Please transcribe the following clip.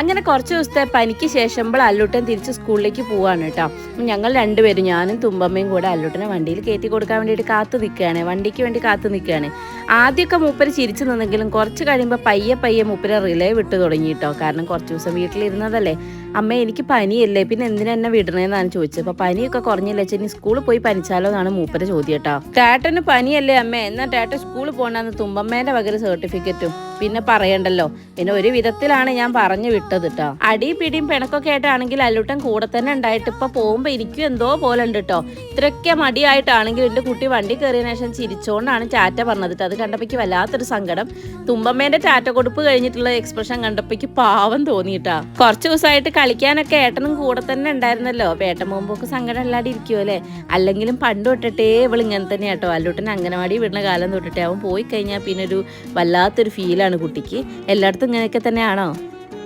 അങ്ങനെ കുറച്ച് ദിവസത്തെ പനിക്ക് ശേഷം അല്ലൂട്ടൻ തിരിച്ച് സ്കൂളിലേക്ക് പോവാണ് കേട്ടോ. ഞങ്ങൾ രണ്ടുപേരും, ഞാനും തുമ്പമ്മയും കൂടെ അല്ലൂട്ടനെ വണ്ടിയിൽ കയറ്റി കൊടുക്കാൻ വേണ്ടിയിട്ട് കാത്തു നിൽക്കുകയാണ്, വണ്ടിക്ക് വേണ്ടി കാത്തു നിൽക്കുകയാണ്. ആദ്യമൊക്കെ മൂപ്പര് ചിരിച്ചു നിന്നെങ്കിലും കുറച്ച് കഴിയുമ്പോൾ പയ്യെ മൂപ്പര് റിലേ വിട്ടു തുടങ്ങി കേട്ടോ. കാരണം കുറച്ച് ദിവസം വീട്ടിലിരുന്നതല്ലേ. അമ്മ എനിക്ക് പനിയല്ലേ, പിന്നെ എന്തിനാ എന്നെ വിടണേന്നാണ് ചോദിച്ചത്. അപ്പോൾ പനിയൊക്കെ കുറഞ്ഞില്ല വെച്ചാൽ ഇനി സ്കൂളിൽ പോയി പനിച്ചാലോ എന്നാണ് മൂപ്പര് ചോദ്യം കേട്ടോ. ടേട്ടന് പനിയല്ലേ അമ്മേ, എന്നാൽ ടേട്ടൻ സ്കൂളിൽ പോകണമെന്ന് തുമ്പമ്മേൻ്റെ പകരം സർട്ടിഫിക്കറ്റും പിന്നെ പറയണ്ടല്ലോ. പിന്നെ ഒരു വിധത്തിലാണ് ഞാൻ പറഞ്ഞു വിട്ടത് കേട്ടോ. അടിയും പിടിയും പിണക്കൊക്കെ ആയിട്ടാണെങ്കിൽ അല്ലൂട്ടൻ കൂടെ തന്നെ ഉണ്ടായിട്ട് ഇപ്പൊ പോകുമ്പോ എനിക്കും എന്തോ പോലെ ഉണ്ട് കേട്ടോ. ഇത്രയൊക്കെ മടിയായിട്ടാണെങ്കിൽ എൻ്റെ കുട്ടി വണ്ടി കയറിയതിനു ശേഷം ചിരിച്ചോണ്ടാണ് ടാറ്റ പറഞ്ഞത്. അത് കണ്ടപ്പോഴേക്ക് വല്ലാത്തൊരു സങ്കടം. തുമ്പമ്മേന്റെ ടാറ്റ കൊടുപ്പ് കഴിഞ്ഞിട്ടുള്ള എക്സ്പ്രഷൻ കണ്ടപ്പോഴേക്ക് പാവം തോന്നിയിട്ടാ. കുറച്ച് ദിവസമായിട്ട് കളിക്കാനൊക്കെ ഏട്ടനും കൂടെ തന്നെ ഉണ്ടായിരുന്നല്ലോ. ഏട്ടൻ പോകുമ്പോക്ക് സങ്കടം അല്ലാതെ ഇരിക്കുമോ അല്ലേ. അല്ലെങ്കിലും പണ്ട് തൊട്ടിട്ടേ ഇവൾ ഇങ്ങനെ തന്നെ കേട്ടോ. അല്ലൂട്ടൻ അംഗനവാടി വിടുന്ന കാലം തൊട്ടിട്ടേ അവൻ പോയി കഴിഞ്ഞാൽ പിന്നെ ഒരു വല്ലാത്തൊരു ഫീലാണ് കുട്ടിക്ക്. എല്ലായിടത്തും ഇങ്ങനെയൊക്കെ തന്നെയാണോ?